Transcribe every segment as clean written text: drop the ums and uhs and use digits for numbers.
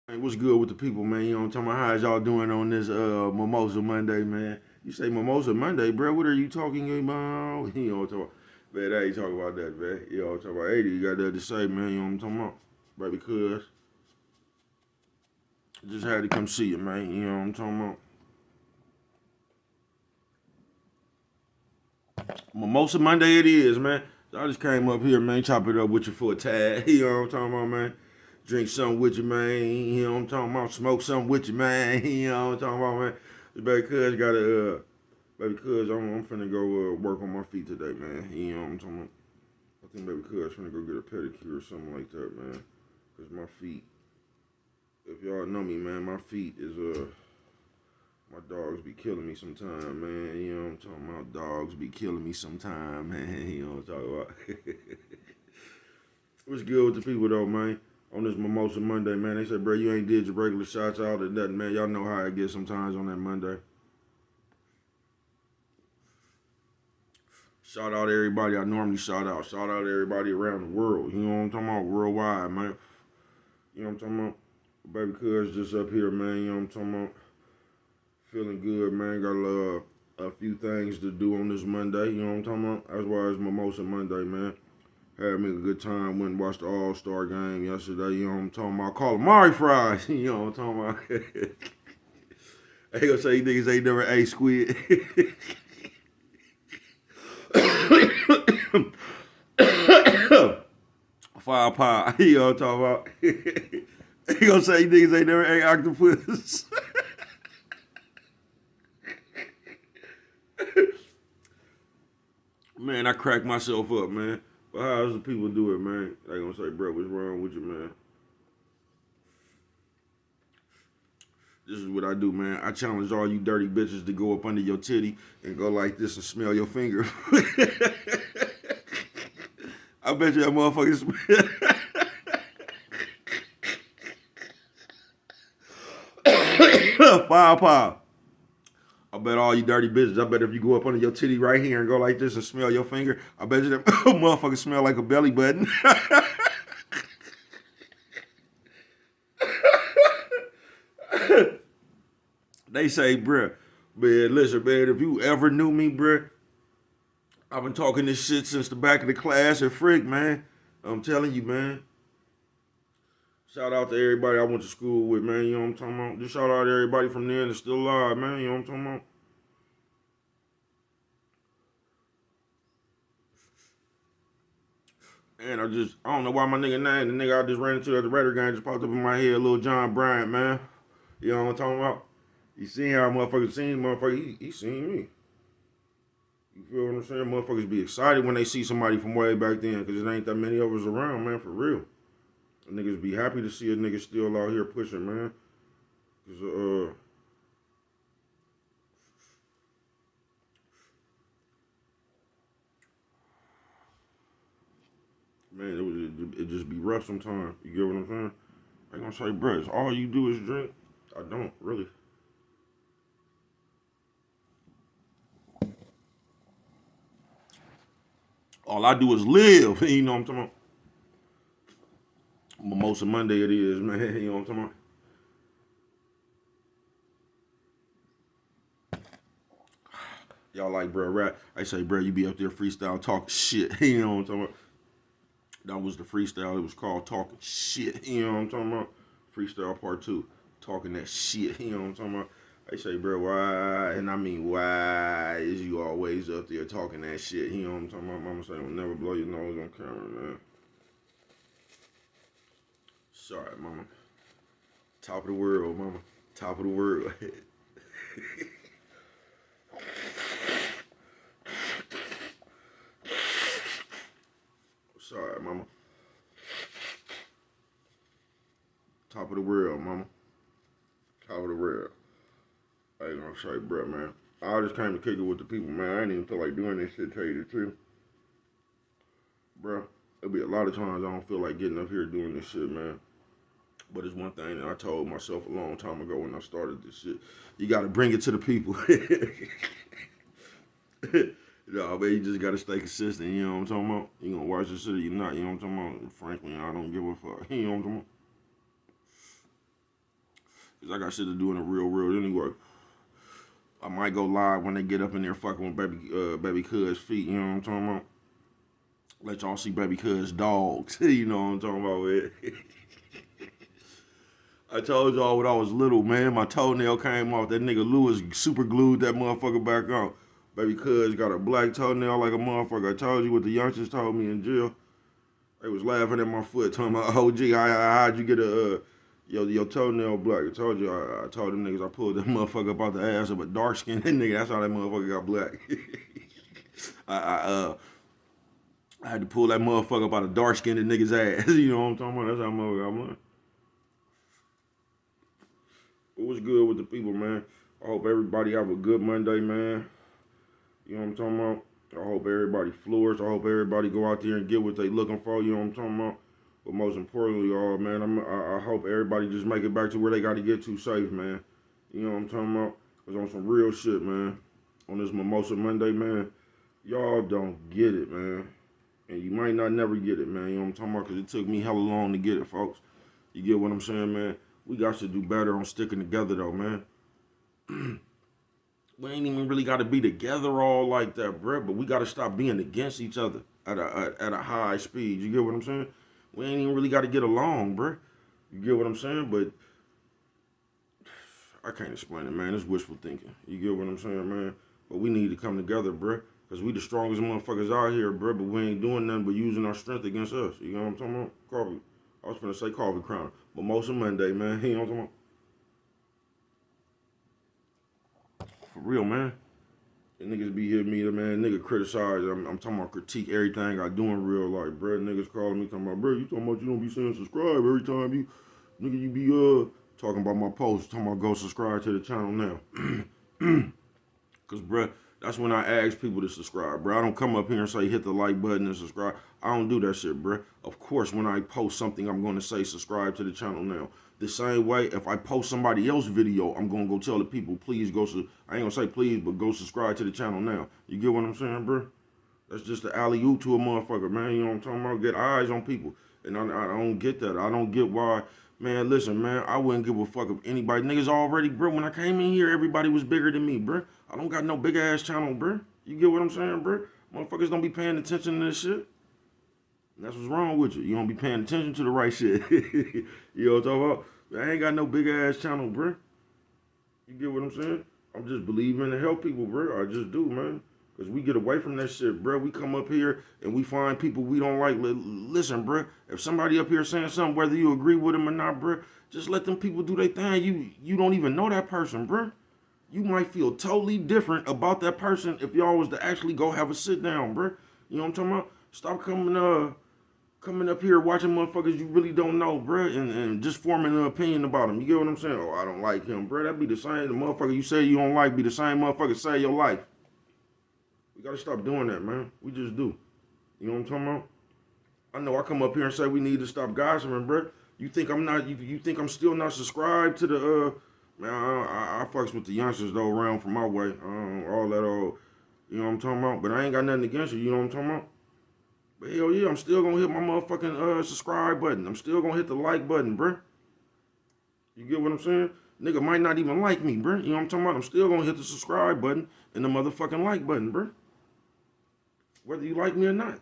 Hey, what's good with the people, man? You know what I'm talking about? How's y'all doing on this Mimosa Monday, man? You say Mimosa Monday, bro? What are you talking about? You know what I'm talking about? Man, I ain't talking about that, man. You know what I'm talking about? 80, you got that to say, man. You know what I'm talking about? Right, because I just had to come see you, man. You know what I'm talking about? Mimosa Monday it is, man. So I just came up here, man, chop it up with you for a tag. You know what I'm talking about, man? Drink something with you, man. You know what I'm talking about? Smoke something with you, man. You know what I'm talking about, man? Baby cuz gotta baby cuz I'm finna go work on my feet today, man. You know what I'm talking about? I think baby cuz finna go get a pedicure or something like that, man. Cause my feet, if y'all know me, man, my feet is my dogs be killing me sometime, man. You know what I'm talking about? Dogs be killing me sometime, man. You know what I'm talking about? What's good with the people though, man? On this Mimosa Monday, man. They said, bro, you ain't did your regular shots out or nothing, man. Y'all know how it gets sometimes on that Monday. Shout out everybody I normally shout out. Shout out everybody around the world. You know what I'm talking about? Worldwide, man. You know what I'm talking about? Baby cuz just up here, man. You know what I'm talking about? Feeling good, man. Got a few things to do on this Monday. You know what I'm talking about? That's why it's Mimosa Monday, man. Had me a good time. Went and watched the All-Star game yesterday. You know what I'm talking about? Calamari fries. You know what I'm talking about? I ain't gonna say you niggas ain't never ate squid. Fire pie. You know what I'm talking about? Ain't gonna say you niggas ain't never ate octopus. Man, I cracked myself up, man. But how else do people do it, man? They gonna say, bro, what's wrong with you, man? This is what I do, man. I challenge all you dirty bitches to go up under your titty and go like this and smell your finger. I bet you that motherfucker smell. Fire pie. I bet all you dirty bitches. I bet if you go up under your titty right here and go like this and smell your finger, I bet you that motherfucker smell like a belly button. They say, bruh, man, listen, man, if you ever knew me, bruh, I've been talking this shit since the back of the class at Frick, man. I'm telling you, man. Shout out to everybody I went to school with, man. You know what I'm talking about? Just shout out to everybody from there that's still alive, man. You know what I'm talking about? And I don't know why my nigga name, the nigga I just ran into at the Raider game just popped up in my head, little John Bryant, man. You know what I'm talking about? You seen how motherfuckers seen motherfucker, he seen me. You feel what I'm saying? Motherfuckers be excited when they see somebody from way back then, because it ain't that many of us around, man, for real. Niggas be happy to see a nigga still out here pushing, man. Cause man, it just be rough sometimes. You get what I'm saying? I ain't gonna say, bro, all you do is drink. I don't really. All I do is live. You know what I'm talking about? Mimosa Monday it is, man. You know what I'm talking about? Y'all like, bro, rap. I say, bro, you be up there freestyle talking shit. You know what I'm talking about? That was the freestyle. It was called Talking Shit. You know what I'm talking about? Freestyle part two. Talking that shit. You know what I'm talking about? I say, bro, why? And I mean, why is you always up there talking that shit? You know what I'm talking about? Mama say, don't never blow your nose on camera, man. Sorry, mama. Top of the world, mama. Top of the world. Sorry, mama. Top of the world, mama. Top of the world. I ain't gonna say, bro, man. I just came to kick it with the people, man. I ain't even feel like doing this shit, tell you the truth. Bro, there'll be a lot of times I don't feel like getting up here doing this shit, man. But it's one thing that I told myself a long time ago when I started this shit. You gotta bring it to the people. No, man, you just gotta stay consistent, you know what I'm talking about? You gonna watch this shit or you not, you know what I'm talking about? Frankly, I don't give a fuck. You know what I'm talking about? Cause I got shit to do in the real world anyway. I might go live when they get up in there fucking with baby cuz feet, you know what I'm talking about? Let y'all see baby cuz dogs, you know what I'm talking about, man. I told y'all when I was little, man, my toenail came off. That nigga Lewis super glued that motherfucker back on. Baby cuz got a black toenail like a motherfucker. I told you what the youngsters told me in jail. They was laughing at my foot, talking about, oh, gee, how'd you get your toenail black? I told you, I told them niggas I pulled that motherfucker up out the ass of a dark skinned nigga. That's how that motherfucker got black. I had to pull that motherfucker up out of dark skinned nigga's ass. You know what I'm talking about? That's how motherfucker got black. But what's good with the people, man? I hope everybody have a good Monday, man. You know what I'm talking about? I hope everybody flourish. I hope everybody go out there and get what they looking for. You know what I'm talking about? But most importantly, man, I hope everybody just make it back to where they got to get to safe, man. You know what I'm talking about? Cause on some real shit, man. On this Mimosa Monday, man, y'all don't get it, man. And you might not never get it, man. You know what I'm talking about? Cause it took me hella long to get it, folks. You get what I'm saying, man? We got to do better on sticking together, though, man. We ain't even really got to be together all like that, bruh. But we got to stop being against each other at a high speed. You get what I'm saying? We ain't even really got to get along, bruh. You get what I'm saying? But I can't explain it, man. It's wishful thinking. You get what I'm saying, man? But we need to come together, bruh. Because we the strongest motherfuckers out here, bruh. But we ain't doing nothing but using our strength against us. You know what I'm talking about? Coffee. I was finna say coffee crown. Mimosa Monday, man. You know what I'm talking about? For real, man. And niggas be hitting me, man. Nigga criticize. I'm talking about critique everything I do in real life, bruh. Niggas calling me talking about, bruh, you talking about you don't be saying subscribe every time you, nigga, you be talking about my posts, talking about go subscribe to the channel now. Cause bruh, that's when I ask people to subscribe, bruh. I don't come up here and say hit the like button and subscribe. I don't do that shit, bruh. Of course, when I post something, I'm gonna say subscribe to the channel now. The same way, if I post somebody else's video, I'm gonna go tell the people, please go. I ain't gonna say please, but go subscribe to the channel now. You get what I'm saying, bruh? That's just the alley-oop to a motherfucker, man. You know what I'm talking about? Get eyes on people. And I don't get that. I don't get why. Man, listen, man, I wouldn't give a fuck if anybody. Niggas already, bro, when I came in here, everybody was bigger than me, bro. I don't got no big-ass channel, bro. You get what I'm saying, bro? Motherfuckers don't be paying attention to this shit. And that's what's wrong with you. You don't be paying attention to the right shit. You know what I'm talking about? I ain't got no big-ass channel, bro. You get what I'm saying? I'm just believing to help people, bro. I just do, man. Because we get away from that shit, bro. We come up here and we find people we don't like. Listen, bro. If somebody up here saying something, whether you agree with them or not, bro, just let them people do their thing. You don't even know that person, bro. You might feel totally different about that person if y'all was to actually go have a sit down, bro. You know what I'm talking about? Stop coming up here watching motherfuckers you really don't know, bro, and just forming an opinion about them. You get what I'm saying? Oh, I don't like him, bro. That be the same. The motherfucker you say you don't like be the same motherfucker save your life. We gotta stop doing that, man. We just do. You know what I'm talking about? I know I come up here and say we need to stop gossiping, bro. You think I'm not? You think I'm still not subscribed to the? Man, I fucks with the youngsters though around from my way. All that old. You know what I'm talking about? But I ain't got nothing against you. You know what I'm talking about? But hell yeah, I'm still gonna hit my motherfucking subscribe button. I'm still gonna hit the like button, bro. You get what I'm saying? Nigga might not even like me, bro. You know what I'm talking about? I'm still gonna hit the subscribe button and the motherfucking like button, bro. Whether you like me or not.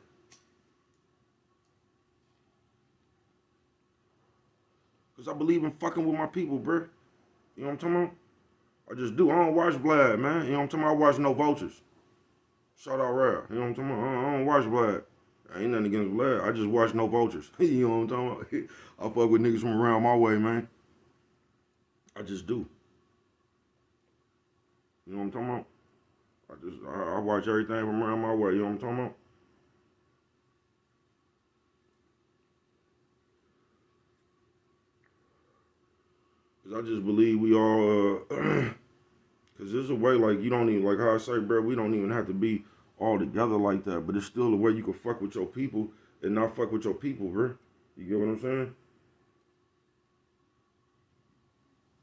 Because I believe in fucking with my people, bro. You know what I'm talking about? I just do. I don't watch Vlad, man. You know what I'm talking about? I watch no vultures. Shout out Rap. You know what I'm talking about? I don't watch Vlad. I ain't nothing against Vlad. I just watch no vultures. You know what I'm talking about? I fuck with niggas from around my way, man. I just do. You know what I'm talking about? I watch everything from around my way. You know what I'm talking about? Cause I just believe we all, cause there's a way like you don't even like how I say, bro. We don't even have to be all together like that. But it's still a way you can fuck with your people and not fuck with your people, bro. You get what I'm saying?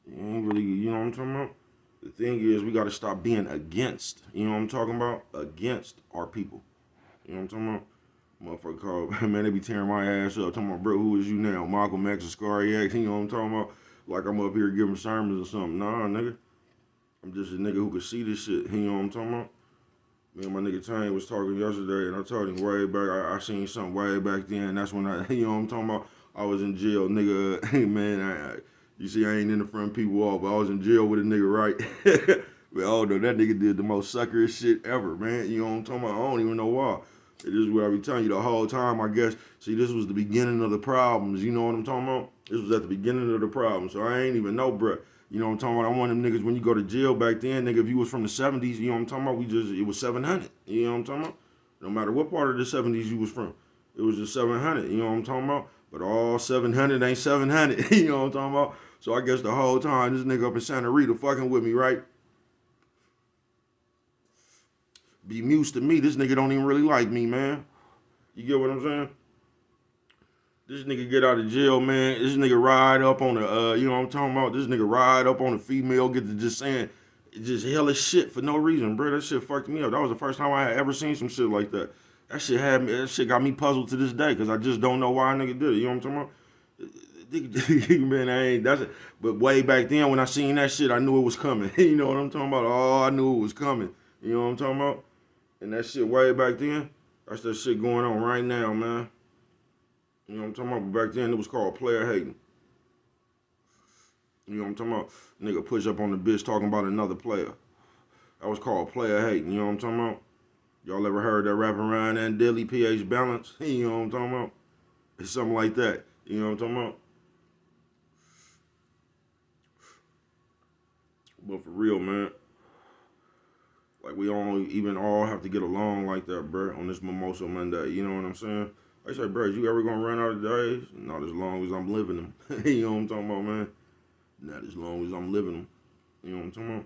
You ain't really, you know what I'm talking about? The thing is, we got to stop being against. You know what I'm talking about? Against our people. You know what I'm talking about? Motherfucker called, man, they be tearing my ass up. Talking about, bro, who is you now? Malcolm X or Scary X. You know what I'm talking about? like I'm up here giving sermons or something. Nah, nigga. I'm just a nigga who could see this shit. You know what I'm talking about? Me and my nigga Tane was talking yesterday, and I told him way back, I seen something way back then. That's when you know what I'm talking about? I was in jail, nigga. Hey, man, you see, I ain't in the front people off, but I was in jail with a nigga, right? But oh no, that nigga did the most suckerish shit ever, man. You know what I'm talking about? I don't even know why. It is what I be telling you the whole time, I guess. See, this was the beginning of the problems. You know what I'm talking about? This was at the beginning of the problem. So I ain't even know, bruh. You know what I'm talking about? I'm one of them niggas when you go to jail back then, nigga, if you was from the 70s, you know what I'm talking about? It was 700. You know what I'm talking about? No matter what part of the 70s you was from, it was just 700. You know what I'm talking about? But all 700 ain't 700. You know what I'm talking about? So I guess the whole time, this nigga up in Santa Rita fucking with me, right? Be mused to me, this nigga don't even really like me, man. You get what I'm saying? This nigga get out of jail, man. This nigga ride up on the, you know what I'm talking about? This nigga ride up on a female, get to just saying, just hella shit for no reason, bro. That shit fucked me up. That was the first time I had ever seen some shit like that. That shit got me puzzled to this day, because I just don't know why a nigga did it. You know what I'm talking about? Man, that's it. But way back then, when I seen that shit, I knew it was coming. You know what I'm talking about? Oh, I knew it was coming. You know what I'm talking about? And that shit way back then, that's that shit going on right now, man. You know what I'm talking about? But back then, it was called player hating. You know what I'm talking about? Nigga push up on the bitch talking about another player. That was called player hating. You know what I'm talking about? Y'all ever heard that rapping Ryan and Dilly pH balance? You know what I'm talking about? It's something like that. You know what I'm talking about? But for real, man. Like, we don't even all have to get along like that, bro, on this Mimosa Monday. You know what I'm saying? I say, bro, you ever gonna run out of days? Not as long as I'm living them. You know what I'm talking about, man? Not as long as I'm living them. You know what I'm talking about?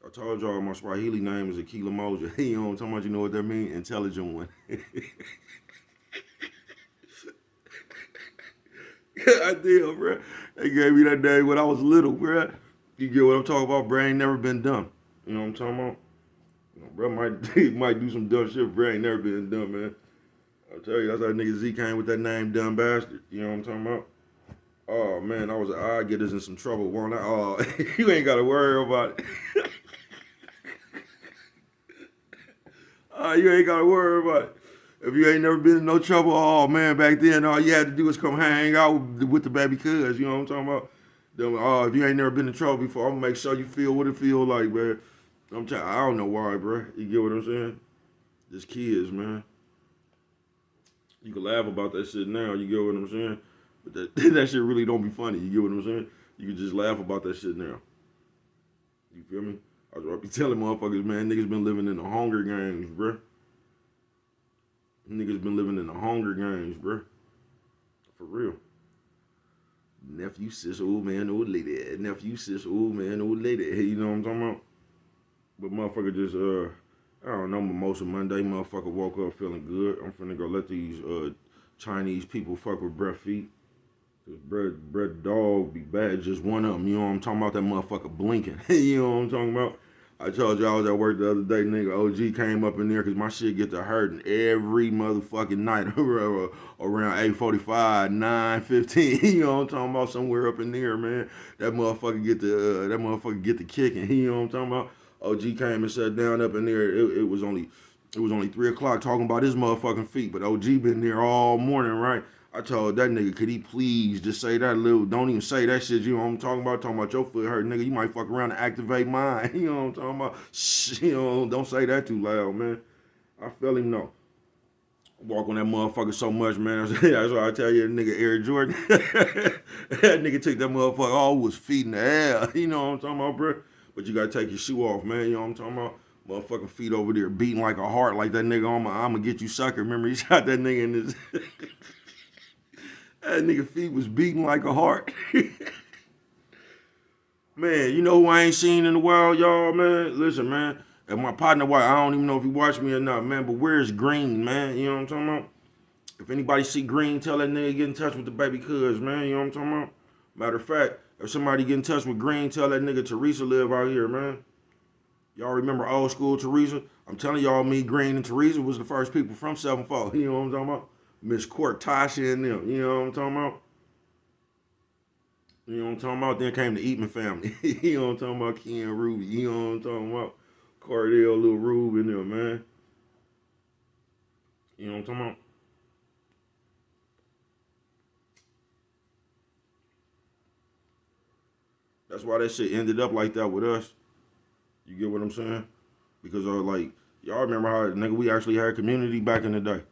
I told y'all my Swahili name is Akila Moja. You know what I'm talking about? You know what that means? Intelligent one. I did, bro. They gave me that name when I was little, bro. You get what I'm talking about? Bro, ain't never been dumb. You know what I'm talking about? Bro might do some dumb shit, bro. Ain't never been dumb, man. I'll tell you, that's how nigga Z came with that name, dumb bastard. You know what I'm talking about? Oh, man, I get us in some trouble, won't I? Oh, you ain't got to worry about it. You ain't got to worry about it. If you ain't never been in no trouble, oh, man, back then, all you had to do was come hang out with the baby cuz. You know what I'm talking about? If you ain't never been in trouble before, I'm going to make sure you feel what it feel like, man. I don't know why, bro. You get what I'm saying? Just kids, man. You can laugh about that shit now. You get what I'm saying? But that shit really don't be funny. You get what I'm saying? You can just laugh about that shit now. You feel me? I be telling motherfuckers, man, niggas been living in the Hunger Games, bro. Niggas been living in the Hunger Games, bro. For real. Nephew, sis, old man, old lady. Nephew, sis, old man, old lady. You know what I'm talking about? But motherfucker just, I don't know, Mimosa Monday, motherfucker woke up feeling good. I'm finna go let these Chinese people fuck with breath feet. Cause bread dog be bad, just one of them. You know what I'm talking about? That motherfucker blinking. You know what I'm talking about? I told you I was at work the other day, nigga. OG came up in there because my shit get to hurting every motherfucking night around 8:45, 9:15. You know what I'm talking about? Somewhere up in there, man. That motherfucker get the kicking. You know what I'm talking about? OG came and sat down up in there. It was only 3 o'clock talking about his motherfucking feet, but OG been there all morning, right? I told that nigga, could he please just say that don't even say that shit, you know what I'm talking about? Talking about your foot hurt, nigga, you might fuck around and activate mine. You know what I'm talking about? Shh, you know, don't say that too loud, man. I feel him, no. Walk on that motherfucker so much, man. That's why I tell you, that nigga Air Jordan. That nigga took that motherfucker all was feet in the air. You know what I'm talking about, bro? But you gotta take your shoe off, man. You know what I'm talking about? Motherfucking feet over there beating like a heart, like that nigga on my I'ma get you sucker. Remember he shot that nigga in his that nigga feet was beating like a heart. Man, you know who I ain't seen in a while, y'all, man? Listen, man. And my partner, I don't even know if he watched me or not, man, but where's Green, man? You know what I'm talking about? If anybody see Green, tell that nigga get in touch with the baby cuz, man. You know what I'm talking about? Matter of fact, if somebody get in touch with Green, tell that nigga Teresa live out here, man. Y'all remember old school Teresa? I'm telling y'all, me, Green, and Teresa was the first people from 7-4. You know what I'm talking about? Miss Court, Tasha, and them. You know what I'm talking about? You know what I'm talking about? Then came the Eatman family. You know what I'm talking about? Ken Ruby. You know what I'm talking about? Cardell, Lil Rube in there, man. You know what I'm talking about? That's why that shit ended up like that with us. You get what I'm saying? Because like y'all remember how nigga we actually had community back in the day.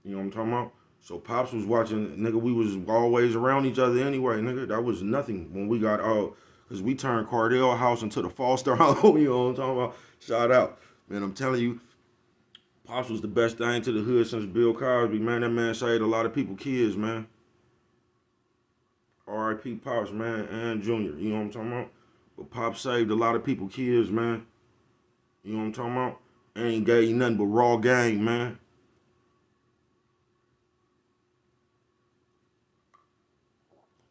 You know what I'm talking about? So Pops was watching, nigga, we was always around each other anyway, nigga. That was nothing when we got out, because we turned Cardell house into the Foster home, you know what I'm talking about? Shout out. Man, I'm telling you, Pops was the best thing to the hood since Bill Cosby, man. That man saved a lot of people kids, man. R.I.P. Pops, man, and Junior, you know what I'm talking about? But Pops saved a lot of people kids, man. You know what I'm talking about? Ain't gave you nothing but raw game, man.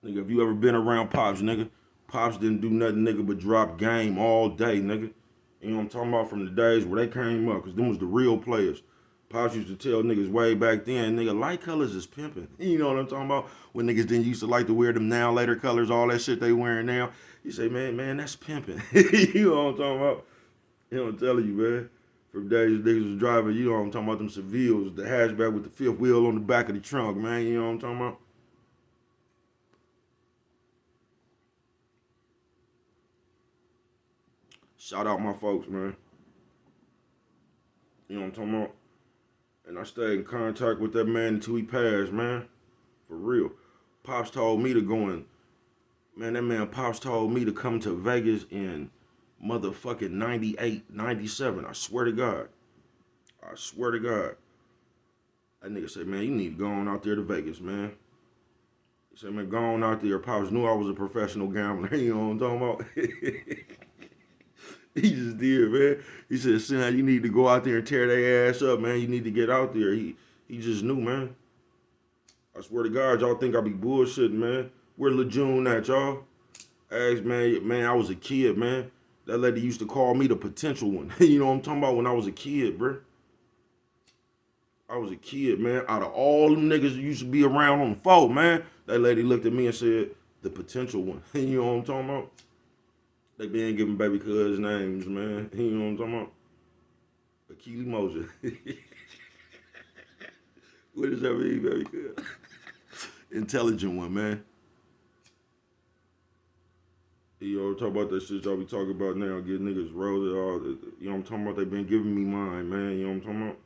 Nigga, if you ever been around Pops, nigga, Pops didn't do nothing, nigga, but drop game all day, nigga. You know what I'm talking about? From the days where they came up, because them was the real players. Pops used to tell niggas way back then, nigga, light colors is pimping. You know what I'm talking about? When niggas didn't used to like to wear them now later colors, all that shit they wearing now. You say, man, that's pimping. You know what I'm talking about? You know what I'm telling you, man. From days niggas was driving, you know what I'm talking about, them Sevilles, the hatchback with the fifth wheel on the back of the trunk, man. You know what I'm talking about? Shout out my folks, man. You know what I'm talking about? And I stayed in contact with that man until he passed, man. For real. Pops told me to go in. Man, that man Pops told me to come to Vegas in motherfucking 98, 97. I swear to God. I swear to God. That nigga said, man, you need to go on out there to Vegas, man. He said, man, go on out there. Pops knew I was a professional gambler. You know what I'm talking about? He just did, man. He said, son, you need to go out there and tear their ass up, man. You need to get out there. He just knew, man. I swear to God, y'all think I be bullshitting, man. Where LeJune at, y'all? Ask, man, I was a kid, man. That lady used to call me the potential one. You know what I'm talking about? When I was a kid, bro. I was a kid, man. Out of all them niggas that used to be around on the phone, man, that lady looked at me and said, the potential one. You know what I'm talking about? They been giving baby cuz names, man. You know what I'm talking about? Akili Moja. What does that mean, baby cuz? Intelligent one, man. You know, talk about that shit y'all be talking about now, get niggas rolled all. You know what I'm talking about? They been giving me mine, man. You know what I'm talking about?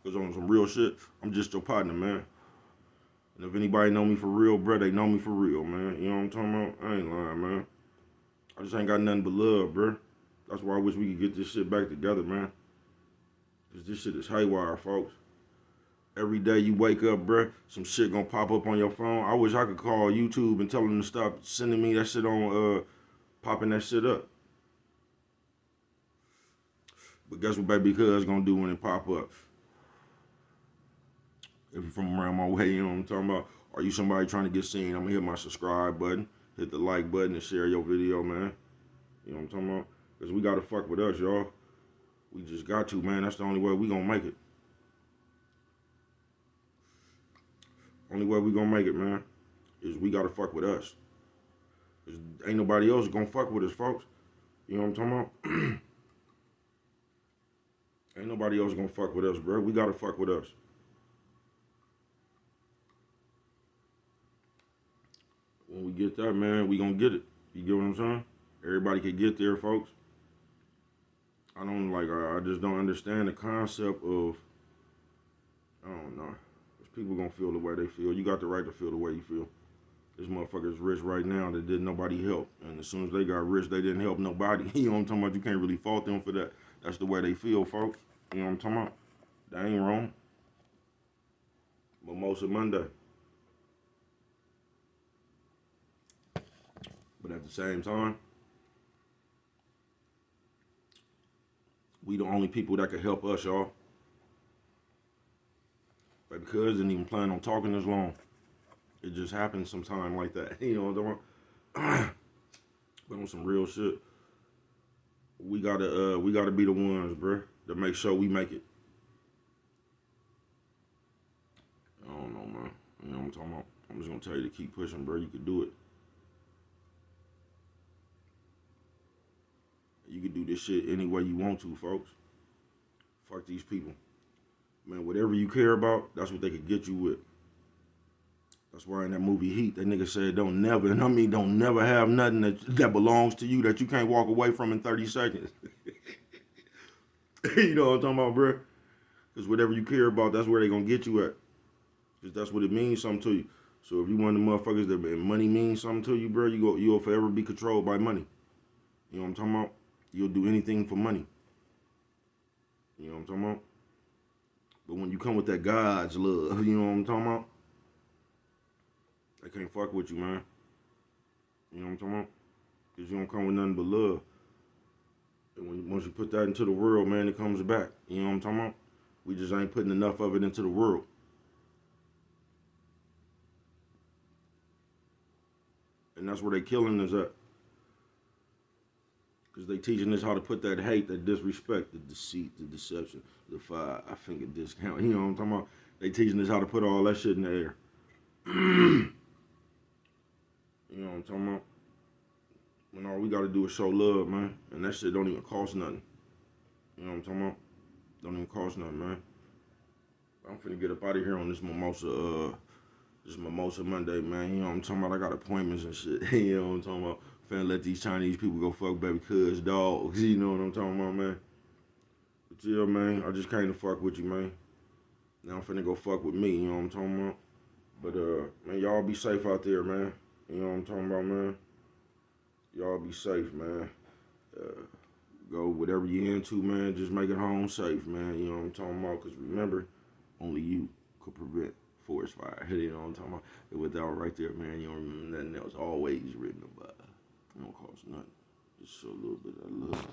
Cause on some real shit, I'm just your partner, man. And if anybody know me for real, bro, they know me for real, man. You know what I'm talking about? I ain't lying, man. I just ain't got nothing but love, bro. That's why I wish we could get this shit back together, man. Cause this shit is haywire, folks. Every day you wake up, bro, some shit gonna pop up on your phone. I wish I could call YouTube and tell them to stop sending me that shit on, popping that shit up. But guess what baby cuz gonna do when it pop up? If you're from around my way, you know what I'm talking about. Are you somebody trying to get seen? I'm gonna hit my subscribe button, hit the like button, and share your video, man. You know what I'm talking about? Because we gotta fuck with us, y'all. We just got to, man. That's the only way we gonna make it. Only way we gonna make it, man, is we gotta fuck with us. Cause ain't nobody else gonna fuck with us, folks. You know what I'm talking about? Ain't nobody else gonna fuck with us, bro. We gotta fuck with us. When we get that, man, we gonna get it. You get what I'm saying? Everybody can get there, folks. I don't like. I just don't understand the concept of. I don't know. People gonna feel the way they feel. You got the right to feel the way you feel. This motherfucker's rich right now that did nobody help. And as soon as they got rich, they didn't help nobody. You know what I'm talking about? You can't really fault them for that. That's the way they feel, folks. You know what I'm talking about? That ain't wrong. Mimosa Monday. But at the same time, we the only people that can help us, y'all. Baby cuz didn't even plan on talking this long. It just happens sometime like that. You know what I'm talking about? But on some real shit, we gotta be the ones, bro, to make sure we make it. I don't know, man. You know what I'm talking about? I'm just gonna tell you to keep pushing, bro. You can do it. You can do this shit any way you want to, folks. Fuck these people. Man, whatever you care about, that's what they could get you with. That's why in that movie Heat, that nigga said don't never, and I mean don't never have nothing that belongs to you that you can't walk away from in 30 seconds. You know what I'm talking about, bro? Because whatever you care about, that's where they gonna get you at. Because that's what it means something to you. So if you one of the motherfuckers that money means something to you, bro, you'll forever be controlled by money. You know what I'm talking about? You'll do anything for money. You know what I'm talking about? But when you come with that God's love, you know what I'm talking about? They can't fuck with you, man. You know what I'm talking about? Because you don't come with nothing but love. And once you put that into the world, man, it comes back. You know what I'm talking about? We just ain't putting enough of it into the world. And that's where they killing us at. Because they teaching us how to put that hate, that disrespect, the deceit, the deception, the finger discount. You know what I'm talking about? They teaching us how to put all that shit in the air. You know what I'm talking about? When all we gotta do is show love, man. And that shit don't even cost nothing. You know what I'm talking about? Don't even cost nothing, man. I'm finna get up out of here on this Mimosa Monday, man. You know what I'm talking about? I got appointments and shit. You know what I'm talking about? Finna let these Chinese people go fuck baby cuz dogs. You know what I'm talking about, man? But yeah, man, I just came to fuck with you, man. Now I'm finna go fuck with me, you know what I'm talking about? But, man, y'all be safe out there, man. You know what I'm talking about, man? Y'all be safe, man. Go whatever you into, man. Just make it home safe, man. You know what I'm talking about? Because remember, only you could prevent forest fire. You know what I'm talking about? And with that right there, man, you don't remember nothing else. Always written about. It don't cost nothing. Just show a little bit of love.